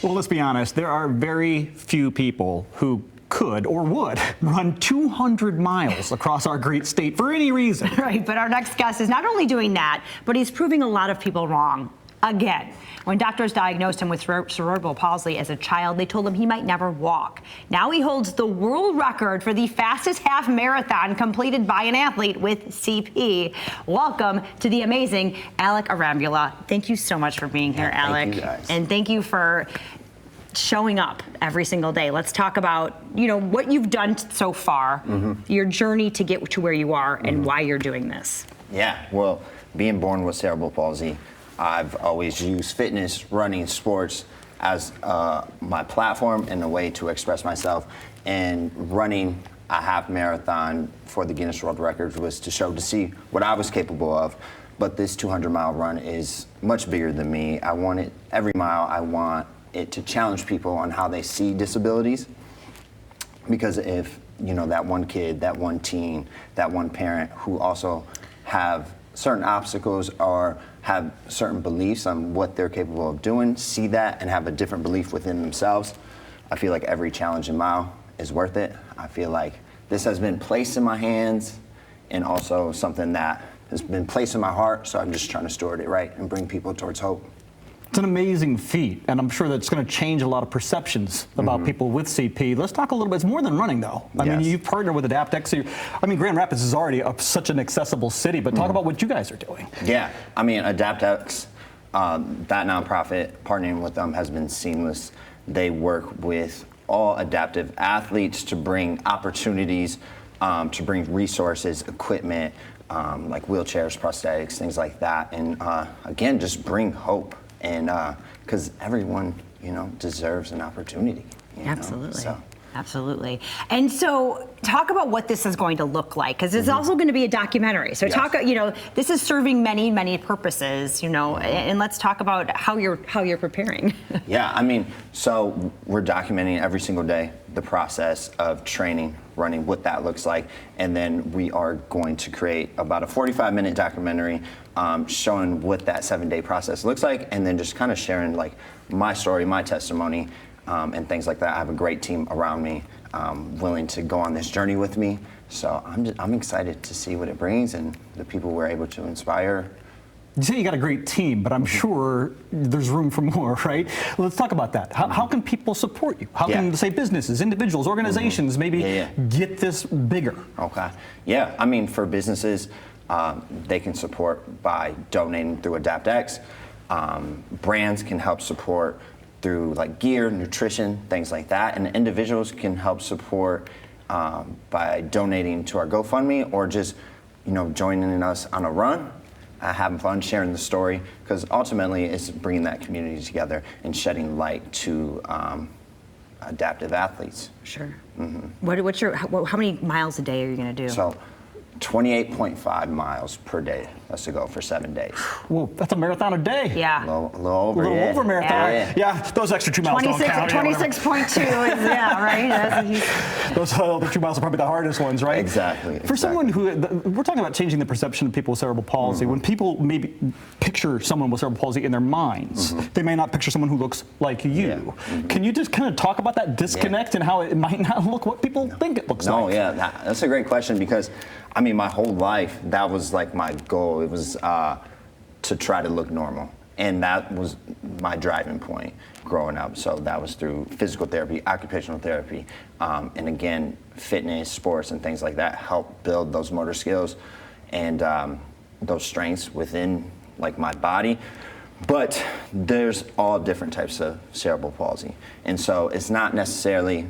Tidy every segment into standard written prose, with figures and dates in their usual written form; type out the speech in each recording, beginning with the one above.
Well, let's be honest, there are very few people who could or would run 200 miles across our great state for any reason. Right, but our next guest is not only doing that, but he's proving a lot of people wrong. Again, when doctors diagnosed him with cerebral palsy as a child, they told him he might never walk. Now he holds the world record for the fastest half marathon completed by an athlete with CP. Welcome to the amazing Alec Arambula. Thank you so much for being here, Alec. Thank you guys. And thank you for showing up every single day. Let's talk about, what you've done so far, your journey to get to where you are, and why you're doing this. Yeah, well, being born with cerebral palsy, I've always used fitness, running, sports as my platform and a way to express myself. And running a half marathon for the Guinness World Records was to see what I was capable of. But this 200-mile run is much bigger than me. I want it, every mile, I want it to challenge people on how they see disabilities. Because if, that one kid, that one teen, that one parent who also have certain obstacles or have certain beliefs on what they're capable of doing, see that and have a different belief within themselves, I feel like every challenging mile is worth it. I feel like this has been placed in my hands and also something that has been placed in my heart, so I'm just trying to steward it right and bring people towards hope. It's an amazing feat, and I'm sure that's going to change a lot of perceptions about people with CP. Let's talk a little bit. It's more than running, though. I mean, you partner with AdaptX. Grand Rapids is already such an accessible city, but talk about what you guys are doing. Yeah, AdaptX, that nonprofit, partnering with them has been seamless. They work with all adaptive athletes to bring opportunities, to bring resources, equipment, like wheelchairs, prosthetics, things like that, and again, just bring hope. And because everyone, deserves an opportunity. Absolutely. Absolutely. And so talk about what this is going to look like, because it's also going to be a documentary. So this is serving many, many purposes, and let's talk about how you're preparing. Yeah, so we're documenting every single day the process of training, running, what that looks like. And then we are going to create about a 45-minute documentary showing what that 7-day process looks like, and then just kind of sharing like my story, my testimony, and things like that. I have a great team around me willing to go on this journey with me. So I'm excited to see what it brings and the people we're able to inspire. You say you got a great team, but I'm sure there's room for more, right? Let's talk about that. How can people support you? How can, say, businesses, individuals, organizations maybe get this bigger? Okay. Yeah, for businesses, they can support by donating through AdaptX. Brands can help support through like gear, nutrition, things like that. And individuals can help support by donating to our GoFundMe or just, joining us on a run, having fun, sharing the story, because ultimately it's bringing that community together and shedding light to adaptive athletes. Sure. How many miles a day are you going to do? So 28.5 miles per day. That's to go for 7 days. Well, that's a marathon a day. Yeah. A little over. A little over marathon. Yeah, those extra 2 miles don't count. 26.2 is, right? Those other 2 miles are probably the hardest ones, right? Exactly. For someone who, we're talking about changing the perception of people with cerebral palsy. When people maybe picture someone with cerebral palsy in their minds, they may not picture someone who looks like you. Can you just kind of talk about that disconnect and how it might not look what people think it looks like? No, that's a great question because my whole life, that was like my goal. It was to try to look normal. And that was my driving point growing up. So that was through physical therapy, occupational therapy, and again, fitness, sports, and things like that help build those motor skills and those strengths within like my body. But there's all different types of cerebral palsy. And so it's not necessarily,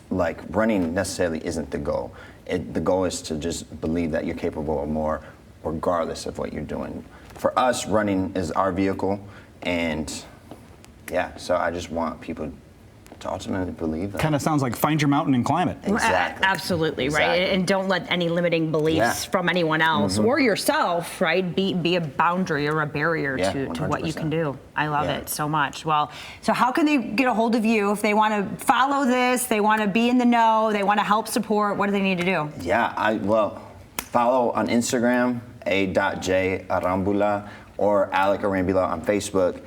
like running necessarily isn't the goal. The goal is to just believe that you're capable of more regardless of what you're doing. For us, running is our vehicle, and so I just want people to ultimately believe that. Kind of sounds like find your mountain and climb it. Exactly. Absolutely, right? And don't let any limiting beliefs from anyone else or yourself, right, be a boundary or a barrier to what you can do. I love it so much. Well, so how can they get a hold of you if they want to follow this, they want to be in the know, they want to help support, what do they need to do? Follow on Instagram, a.j.arambula, or Alec Arambula on Facebook.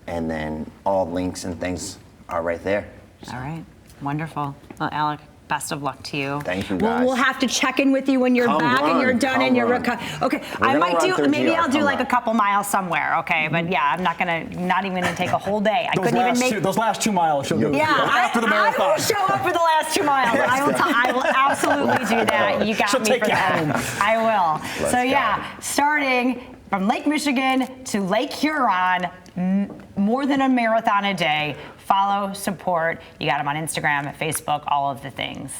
and then all links and things are right there. All right. Wonderful. Well, Alec, best of luck to you. Thank you, guys. We'll have to check in with you when you're Come back and you're run, done come and you're run. okay. We're I gonna might run do. through Maybe GR, I'll do come like a run. couple miles somewhere. Okay, but yeah, I'm not even take a whole day. I couldn't even make. Those last 2 miles, she'll do Yeah, after the I marathon. will show up for the last 2 miles. I will absolutely do that. You got She'll me take for you that. home. I will. Let's So go. yeah, starting from Lake Michigan to Lake Huron, more than a marathon a day. Follow, support. You got them on Instagram, Facebook, all of the things.